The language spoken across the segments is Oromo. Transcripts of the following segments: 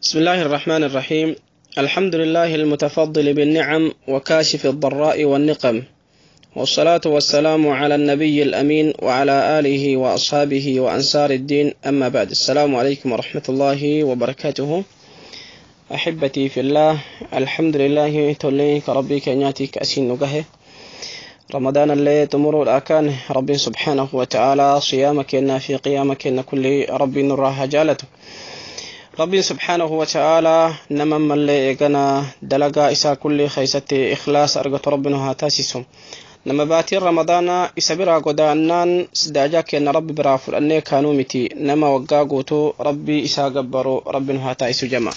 بسم الله الرحمن الرحيم. الحمد لله المتفضل بالنعم وكاشف الضراء والنقم، والصلاة والسلام على النبي الأمين وعلى آله وأصحابه وأنصار الدين، أما بعد. السلام عليكم ورحمة الله وبركاته. أحبتي في الله، الحمد لله تولي كربي كنياتي كأسين نقهه رمضان اللي تمر الأكان ربي سبحانه وتعالى صيامك إن في قيامك إن كل ربي نراه جالته ربي سبحانه وتعالى نمم اللي إيقنا دلقا إسا كل خيستي إخلاص أرغت ربنا هاتاسسهم نما باتي رمضان إسابرا قدانان سداجاك إن ربي برافر أني كانوا متي نما وقاقوتو ربي إسا قبرو ربنا هاتاسسو جمع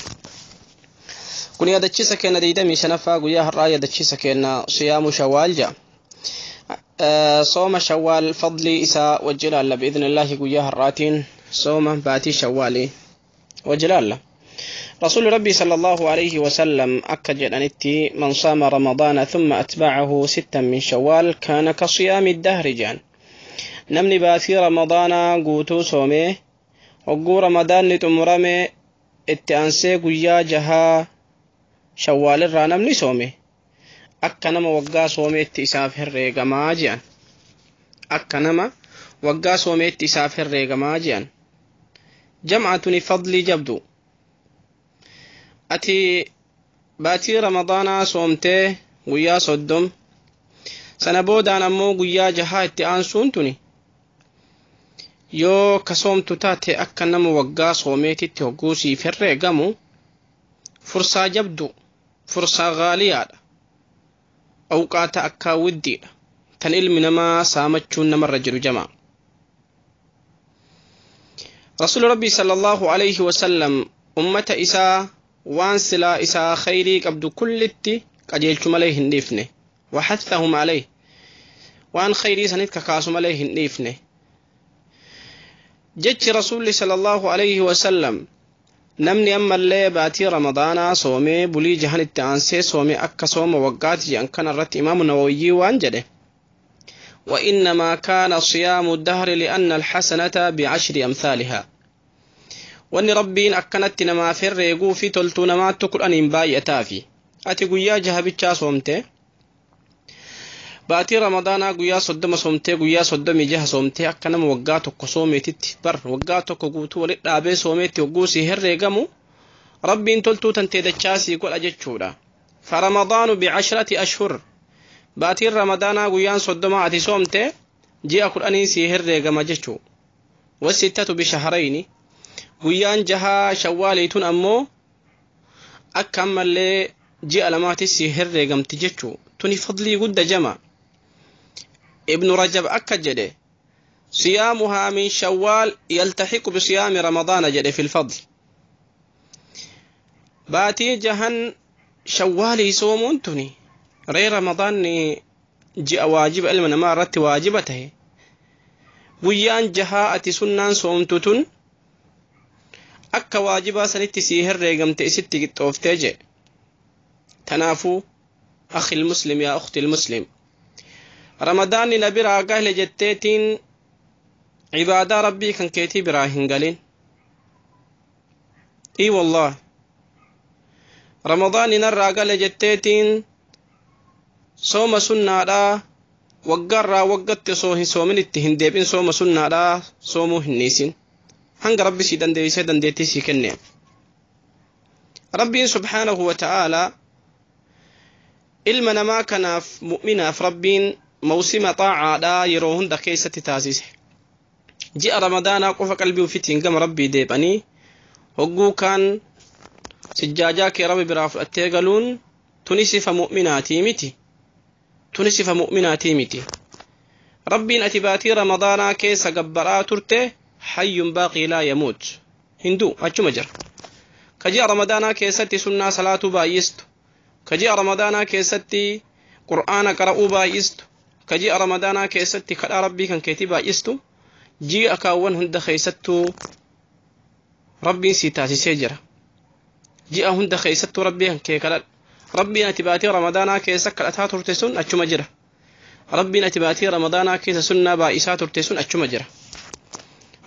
كن يدتشيسا كينا ديدامي شنفا قياه الرأي يدتشيسا كينا صيام شوال جا صوم شوال فضلي إسا وجلال بإذن الله قياه الراتين صوم باتي شوالي وجلال رسول ربي صلى الله عليه وسلم أكد أنتي من صام رمضان ثم أتبعه 6 من شوال كان كصيام الدهر جان نمني باثي رمضان قوتو صومي وقو رمضان نتمرمي اتأنسي قيا جها شوال الرانمني صومي أكنما وقا صومي اتساف الرقما جان أكنما وقا صومي اتساف الرقما جان جمعة فضل جبدو أتي باتي رمضان صومته ويا صدم سنبودان أمو ويا جهات أنسونتني يو كصومت تاتي أكنم وقا صوميتي تهقوسي فرقمو فرصة جبدو فرصة غالية أوقات أكا ودي تنئل منما سامتشون نمر رجل جمع رسول ربي صلى الله عليه وسلم أمة إساء وانسلا إساء خيري قبض كل التي قجيلتم عليه النفنه وحثهم عليه وان خيري سنتك كاسم عليه النفنه جج رسول صلى الله عليه وسلم نمني أما اللي باتي رمضان صومي بلي جهن التعنسي صومي أكا صوم وقات جان كان الرت إمام النووي وانجده وإنما كان صيام الدهر لأن الحسنة ب10 أمثالها وأن ربين أكنت نما فرقوا في تلتون ما تقول أن باي أتافي أتي قويا جهبتشا صومته باتي رمضان قويا صدم صومته قويا صدم جه صومته أكنم وقاتك صومي تتبر وقاتك قوتو ولقابي صومي تقوسي هرقمو ربين تلتو تنتدتشاسي يقول أجتشورا فرمضان ب10 أشهر باتي رمضان قيان صدما أتي صومته جاء قرآني سيهر ريقما جتشو والستة بشهرين قيان جها شواليتون أمو أكمل لي جاء لماتي سيهر ريقم تجتشو تني فضلي قد جمع ابن رجب أكد صيامها من شوال يلتحق بصيام رمضان جده في الفضل باتي جهن شوالي صومون تني ري رمضان جاء واجب علمنا ما رت واجبته ويان جهاءة سنان صومتتن أكا واجبا سنت سيهر ريقمت ستي قطوفتي تنافو أخي المسلم يا أختي المسلم رمضان نبي راقه لجتتين عبادة ربي كان كيتي براهن قالين إي والله رمضان نراقه لجتتين صوم سنة لا وقرا وقت صومن التهندبين صوم سنة لا صومه النيسين هنگ ربي سيدان دي سيدان دي تيسي كنين ربي سبحانه وتعالى إلمنا ما كان مؤمنا في ربين موسم طاعة لا يروهن دكيسة تاسيس جاء رمضان قف قلبي وفتين قم ربي ديباني هقو كان سجاجاك ربي براف التيغلون تنسف مؤمناتي متي تنسف مؤمناتي متي ربي أتباتي رمضان كيس قبرا ترته حي باقي لا يموت هندو أجو مجر كجي رمضان كيستي سنة صلاة بايست كجي رمضان كيستي قرآن قرأوا بايست كجي رمضان كيستي خلا ربي كان كيتي بايستو جي أكاون هند خيستو ربي سيتاسي سيجرة جي هند خيستو ربي كان كيكالات ربي أتباتي رمضان كيسا كالأتا ترتسون أجو مجر ربي أتباتي رمضان كيس سنة بايسا ترتسون أجو مجر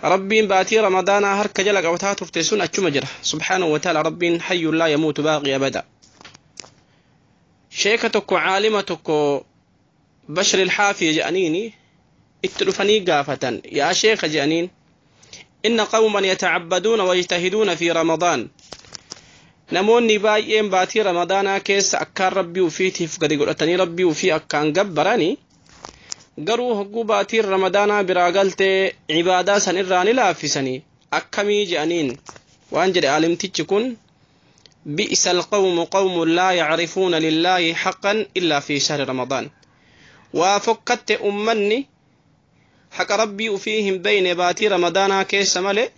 ربين باتي رمضان هرك جلق أوتها تفتسون أتشو مجرى سبحانه وتعالى ربين حي لا يموت باقي أبدا شيكتك عالمتك بشر الحافي جانيني اتلفني قافة يا شيخ جانين إن قوما يتعبدون ويجتهدون في رمضان نموني بايين باتي رمضان كيس أكار ربي وفيه فقد قلتني ربي وفي أكان قبراني قروا هقو باتي رمضان براغلت عبادة سنراني لافسني أكمي جانين وانجل عالمتي تكون بئس القوم قوم لا يعرفون لله حقا إلا في شهر رمضان وفكت أمني حق ربي وفيهم بين باتي رمضان كيس ملئ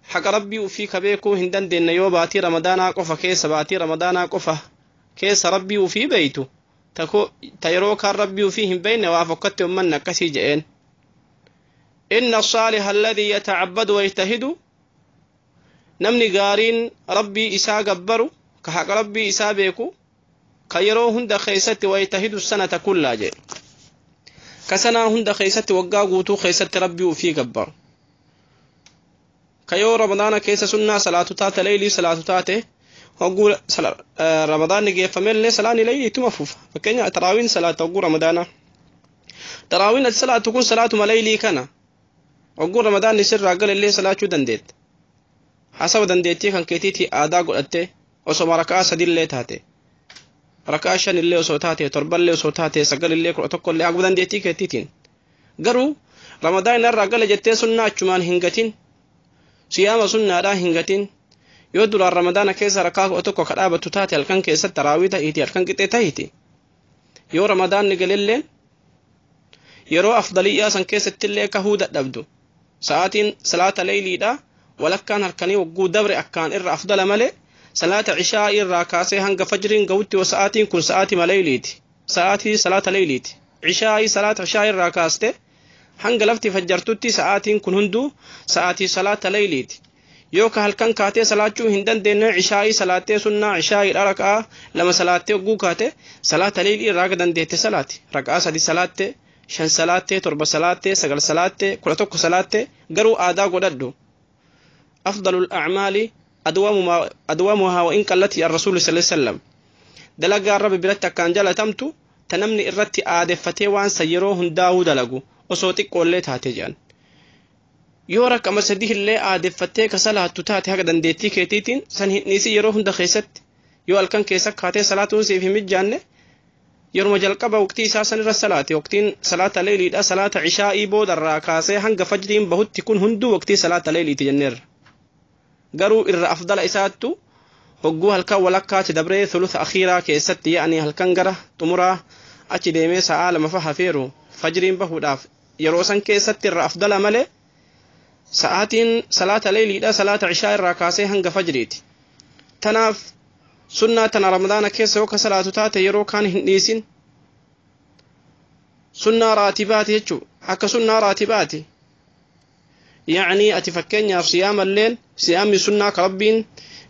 حق ربي وفي كبيكو هندن دين يو باتي رمضان قفا كيس باتي رمضان قفا كيس ربي وفي بيتو تيروك ربي وفيهم بين وفكت أمنا كسي جئين إن الصالح الذي يتعبد ويجتهد نمني قارين ربي إسا قبرو كحق ربي إسا بيكو كيرو هند خيست ويجتهد السنة كلها جئ كسنا هند خيست وقاقوتو خيست ربي وفي قبر كيو رمضان كيس سنة صلاة تات ليلي صلاة تاته وقول رمضان نجي فمن لي صلاة ليلي تمفوف فكين تراوين صلاة وقول رمضان تراوين الصلاة تكون صلاة مليلي كنا وقول رمضان نسر راجل اللي صلاة شو دندت حسب دندتي كان كتيتي آدا قلته وسو ركعة سديل اللي تاته ركعة شن اللي وسو تاته تربل اللي وسو تاته سجل اللي كل اللي عقب دندتي كتيتين قرو رمضان الراجل جتة سنة شمان هنجتين صيام سنة را هنجتين يودل رمضان كيس ركعة أتوقع كرابة تاته الكن كيس تراويته إيتي الكن كتة هيتي يو رمضان نقللين يرو أفضلية سن كيس تلي كهودة دبدو ساعتين صلاة ليلي دا ولكان هركني وقو دبر أكان إر أفضل ملئ صلاة عشاء إر راكاسي هنگ فجرين قوتي وساعتين كل ساعتي مليليتي ساعتي صلاة ليليتي عشاء صلاة عشاء إر راكاستي هنگ لفتي فجرتوتي ساعتين كن هندو ساعتي صلاة ليليتي يوكا هلكن كاتي صلاة شو هندن دين عشاء صلاة سنة عشاء الركعة لما صلاة وقو كاتي صلاة ليلي راقدن ديتي صلاة ركعة سدي صلاة شن صلاة تربة صلاة سقل صلاة كلتوك صلاة قروا آدا قددو أفضل الأعمال أدوامها وإن قلت الرسول صلى الله عليه وسلم دلقا الرب برتا كان جالة تمتو تنمني إرتي آدفتي وان سيروهن داو دلقو وصوتك قوليت هاتجان يورك أما سديه اللي آدفتي كسالة تتاتي هكذا ديتي كيتيتين سنهنيسي يروهن دخيست يو الكن كيسك هاتي صلاة ونسي في مجانة يرمى جلقبا وقتي ساسن الرسالة وقتين صلاة ليلي دا صلاة عشاء بود الراكاسي هنگ فجرين بهت تكون هندو وقتي صلاة ليلي تجنر قروا إر أفضل إساتو هقو هلكا ولكا تدبري ثلث أخيرا كيست يعني هلكنقرة تمرا أتي ديمي سعال مفها فيرو فجرين بهو داف يروسن كيست إر أفضل ملي ساعتين صلاة ليلي دا صلاة عشاء الراكاسي هنگ فجريت تناف سنة تنا رمضان كيس وك صلاة تات يرو كان هنديسين سنة راتبات يجو حكا سنة راتبات يعني أتفكين في صيام الليل صيام سنة كربين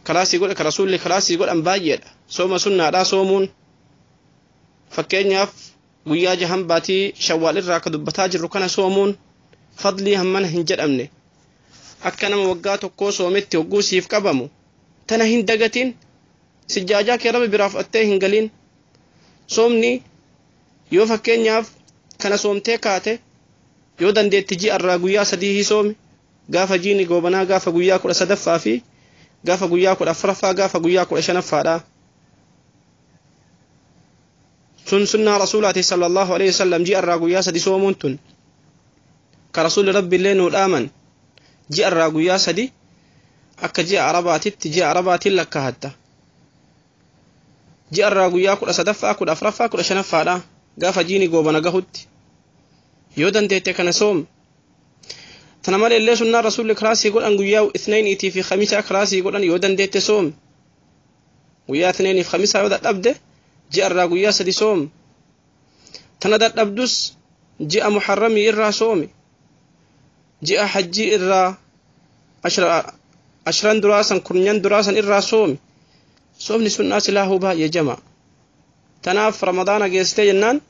كلاسي يقول كرسول كلاسي يقول أنبايد صوم سنة لا صومون فكين ويا جهم باتي شوال الراكد بتاجر ركنا صومون فضلي همن هنجر أمني أكنا موقات وكو صومت وقو سيف كبمو تنهين دقتين سجاجا كي ربي برافقته هنقلين صومني يو فكين كان صومتي كاتي يو دندي تجي الراقويا سديه صومي غافا جيني قوبنا غافا قويا كل سدفا في غافا قويا كل أفرفا غافا قويا كل شنفا دا سنة رسولاتي صلى الله عليه وسلم جي الراقويا سدي صومونتن كرسول ربي اللين والآمن جي الراقويا سدي أكا جي عرباتي تجي عرباتي لك هاتا جي الراقويا كل سدفا كل أفرفا كل شنفا دا غافا جيني قوبنا غهوتي يودن ديتي كان صوم تنمال اللي سنة رسول كراسي يقول أن قياو اثنين إتي في خميسة كراسي يقول أن يودن ديتي صوم ويا اثنين في خميسة يودن أبدأ جاء الراقويا سدي صوم تندت أبدوس جاء محرمي إرى صومي جاء حجي إرى عشران دراسا كرنيان دراسا إرى صومي صومني سنة سلاهو با يا جماعة تناف رمضان جيستي جنان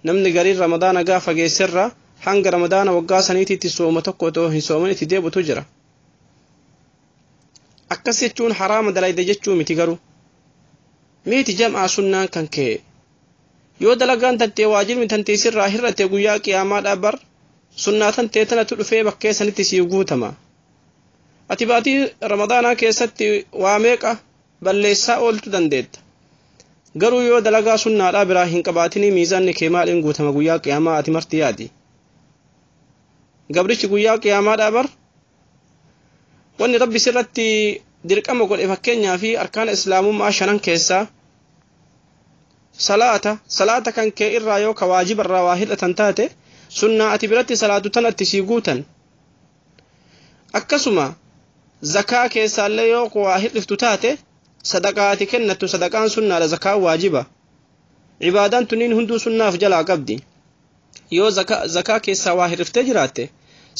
نمني قرير رمضان قافة جيسرة hanga ramadaana waggaa saniitiitti sooma tokko otoo hin soomin itti deebitu jira. Akkas jechuun haraama dalayda jechuu miti garuu meeti jam'aa sunnaan kan kee yoo dalagaan tantee waajibni tantee sirraa hir'ate guyyaa qiyaamaadhaa bar sunnaa tantee tanatu dhufee bakkee sanitti sii guutama. Ati baatii ramadaanaa keessatti waa meeqa balleessaa ooltu dandeetta. Garuu yoo dalagaa sunnaadhaa biraa hin qabaatinii miizaanni kee maaliin guutama guyyaa qiyaamaa ati marti yaadi. Gabrichi guyyaa qiyaamaadhaa bar wanni rabbi sirratti dirqama godhe fakkeenyaa fi arkaan islaamummaa shanan keessaa salaata kan kee irraa yoo ka waajiba irraa waa hir'atan taate sunnaa ati biratti salaatu tanatti sii guutan. Akkasuma zakaa keessaallee yoo waa hir'iftu taate sadaqaa ati kennattu sadaqaan sunnaadha zakaa waajiba. Ibaadaan tuniin hunduu sunnaaf jalaa qabdi. Yoo zakaa keessaa waa hir'iftee jiraatte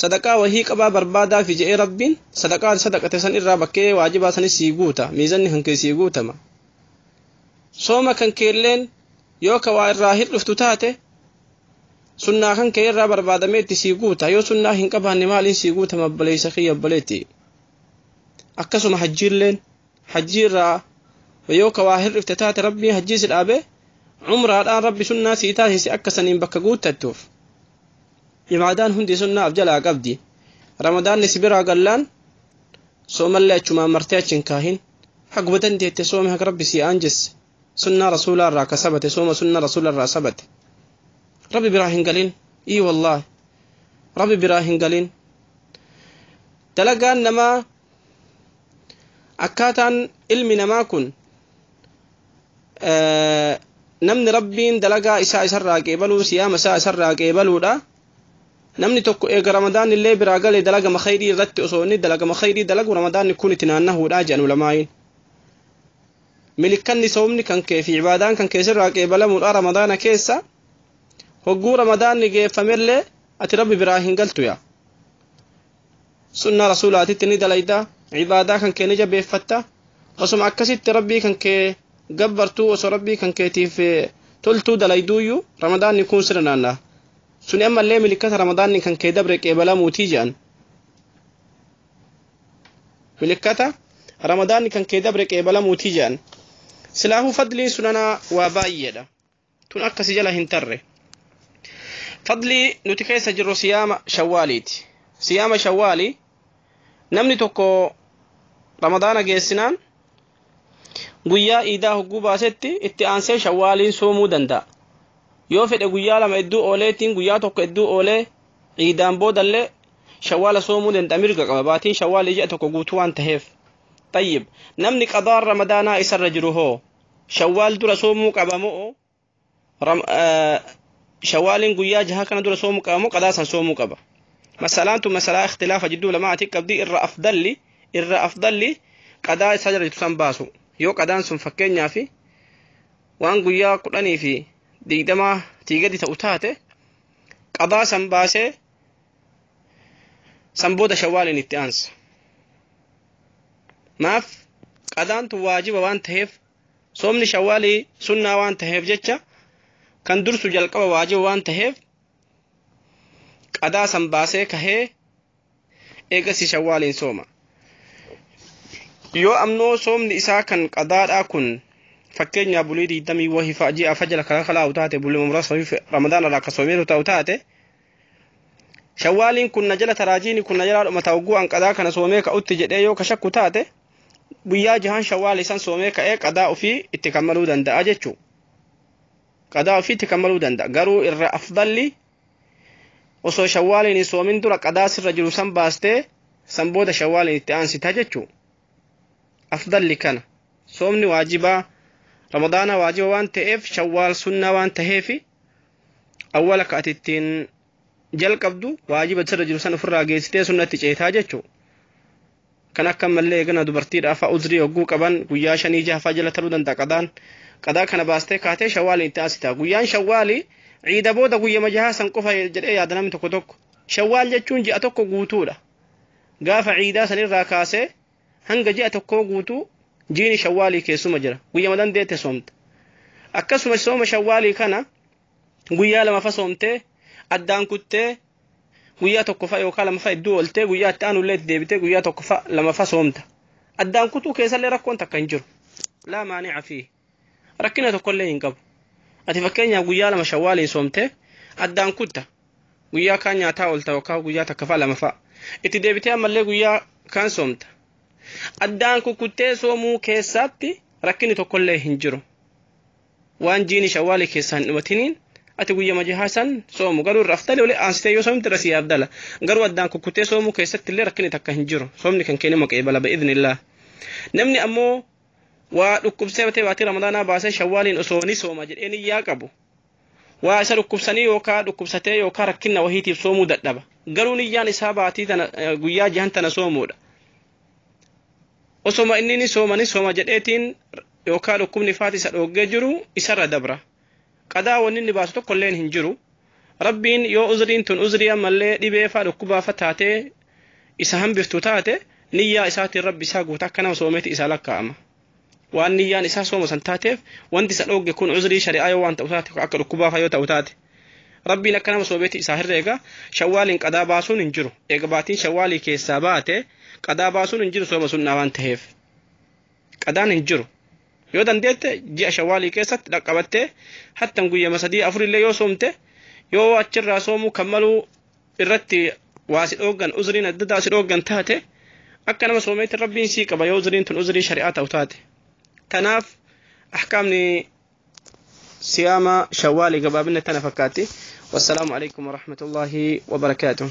sadaqaa wahii qabaa barbaadaa fi je'ee rabbiin sadaqaa sadaqate san irraa bakkee waajibaa sanis sii guuta miizanni kan kee sii guutama. Sooma kan keelleen yoo ka waa irraa hir'iftu taate sunnaa kan kee irraa barbaadamee itti sii guuta. Yoo sunnaa hin qabaanne maaliin sii guutama obboleessa kiyya obboleetti. Akkasuma hajjiilleen hajjii irraa yoo ka waa hir'ifte taate rabbiin hajjii si dhaabe umraadhaan rabbi sunnaa sii taasise akka saniin bakka guuttattuuf. Ibaadaan hundi sunnaaf jalaa qabdi. Ramadaanni si biraa gallaan soomallee achumaan martee achi hin kaahin haguma dandeette soome haga rabbi sii aanjesse sunnaa rasuulaa irraa ka sabate sooma sunnaa rasuulaa irraa sabate rabbi biraa hin galin. Ii wallaahi rabbi biraa hin galin. Dalagaan namaa akkaataan ilmi namaa kun namni rabbiin dalagaa isaa isarraa qeebaluu siyaama isaa isarraa qeebaluudha. Namni tokko eega ramadaan illee biraa galee dalagama khayrii irratti osoo inni dalagama khayrii dalagu ramadaanni kun itti naannahuudha jedhan ulamaayin. Milikkanni soomni kan kee fi ibaadaan kan keessirraa qeebalamuudha ramadaana keessa hogguu ramadaanni geeffamellee ati rabbi biraa hin galtu yaa. Sunnaa rasuulaatitti ni dalayda ibaadaa kan kee ni jabeeffatta osuma akkasitti rabbii kan kee gabbartuu osoo rabbii kan keetiif toltuu dalayduuyyuu ramadaanni kun sirra naanna'a. Suni ammallee milikkata ramadaanni kan kee dabre qeebalamuutii jedhan. Milikkata ramadaanni kan kee dabre qeebalamuutii jedhan. Silaahuu fadliin sunanaa waa baay'eedha. Tun akkasi jala hin tarre. Fadlii nuti keessa jirru siyaama shawwaaliiti. Siyaama shawwaalii namni tokko ramadaana geessinaan guyyaa iidaa hogguu baasetti itti aansee shawwaaliin soomuu danda'a. Yoo fedhe guyyaa lama hedduu ooleetiin guyyaa tokko hedduu oolee iidaan boodallee shawwaala soomuu danda'a mirga qaba. Baatiin shawwaalii ji'a tokko guutuu waan taheef. Tayyib namni qadaan ramadaanaa isarra jiru hoo shawwaal dura soomuu qaba moo shawwaaliin guyyaa jaha kana dura soomuu qaba moo qadaa san soomuu qaba. Masalaan tun masalaa ikhtilaafa jidduu lamaati qabdi irra afdalli qadaa isa jira san baasu. Yoo qadaan sun fakkeenyaa fi waan guyyaa 10 fi 20 tiigadi ta'u taate qadaa san baasee san booda shawwaaliin itti aansa. Maaf qadaan tun waajiba waan taheef soomni shawwaalii sunnaa waan taheef jecha kan dursu jalqaba waajiba waan taheef qadaa san baasee kahee eegasi shawwaaliin sooma. Yoo amnoo soomni isaa kan qadaadhaa kun fakkeenyaa bulii 20 wahii ji'a fajjala kalaa taate bulii umraas ramadaana irraa akka soomeetu ta'u taate shawwaaliin kun na jala taraajiini kun na jala dhuma ta'ugguu an qadaa kana soomee ka'utti jedhee yoo ka shakku taate guyyaa jahan shawwaal isan soomee ka'ee qadaa ofii itti kammaluu danda'a jechuu. Qadaa ofii itti kammaluu danda'a. Garuu irra afdalli osoo shawwaaliin hin soomin dura qadaa sirra jiru san baastee san booda shawwaaliin itti aansita jechuu. Afdalli kana soomni waajibaa ramadaana waajiba waan ta'eef shawwaal sunnaa waan ta'eefi awwala ka ati ittiin jalqabdu waajiba sirra jiru san ofirraa geessitee sunnatti ceetaa jechuu. Kan akka mallee eegana dubartiidhaaf uzrii hogguu qaban guyyaa 5-6 jala taruu danda'a qadaan. Qadaa kana baastee kaatee shawwaaliin itti aansita. Guyyaan shawwaalii ciida booda guyyama jahaa san qofa jedhee yaada namni tokko tokko. Shawwaal jechuun ji'a tokko guutuudha. Gaafa ciidaa sanirraa kaasee hanga ji'a tokko guutuu jiini shawwaalii keessuma jira. Guyyama dandeette soomta. Akkasuma sooma shawwaalii kana guyyaa lama fa soomtee addaan kuttee guyyaa tokko fa yookaan lama fa iddoo oltee guyyaa itti aanu illee deebitee guyyaa tokko fa lama fa soomta addaan kutuu keessallee rakkoon takka hin jiru laa maani'a fi rakkina tokkollee hin qabu ati fakkeenyaaf guyyaa lama shawwaaliin soomtee addaan kutta guyyaa kaan nyaataa olta yookaan guyyaa takka fa lama fa itti deebitee ammallee guyyaa kaan soomta addaan kukuttee soomuu keessatti rakkinni tokkollee hin jiru waan jiini shawwaalii keessaan dhumatiniin ati guyyaa majahaasan soomu garuu raftale wali aansitee yoo soomte rasii abdala garuu addaan kukuttee soomuu keessatti illee rakkinni takka hin jiru soomni kan keenya maqeebala bi'idhnillah namni ammoo waa dhukkubsee batee waatii ramadaanaa baasee shawwaaliin osoo ni sooma jedhee niyyaa qabu waa isa dhukkubsanii yookaan dhukkubsatee yookaan rakkinna wahiitiif soomuu dadhaba garuu niyyaan isaa baatii tana guyyaa jahan tana soomuudha osoma inni ni sooma jedheetiin yookaan dhukkubni faati isa dhoggee jiru isarra dabra qadaa wanni inni baasu tokkolleen hin jiru rabbiin yoo uzriin tun uzrii ammallee dhibee faa dhukkubaa fa taatee isa hambiftu taate niyyaa isaatiin rabbi isaa guutaa akka nama soomeeti isaa lakkaa'ama waan niyyaan isaa sooma san taateef wanti isa dhogge kun uzrii shari'aa yoo waan ta'u taate akka dhukkubaa fa yoo ta'u taate rabbiin akka nama soomeeti isaa herreega shawwaaliin qadaa baasuun hin jiru eega baatiin shawwaalii keessaa baate qadaa baasuun hin jiru sooma sunnaa waan ta'eef qadaan hin jiru yoo dandeette ji'a shawwaalii keessatti dhaqqabattee hattan guyyaa sadii afur illee yoo soomte yoo achirraa soomuu kammaluu irratti waasi dhoggan uzriin adda addaa si dhoggan taate akka nama soomeeti rabbiin sii qaba yoo uzriin tun uzrii shari'aa ta'u taate tanaaf ahkaamni siyaama shawwaalii gabaabinne tana fakkaatti wasalaamu alaykum wa rahmatullahi wa barakaatuh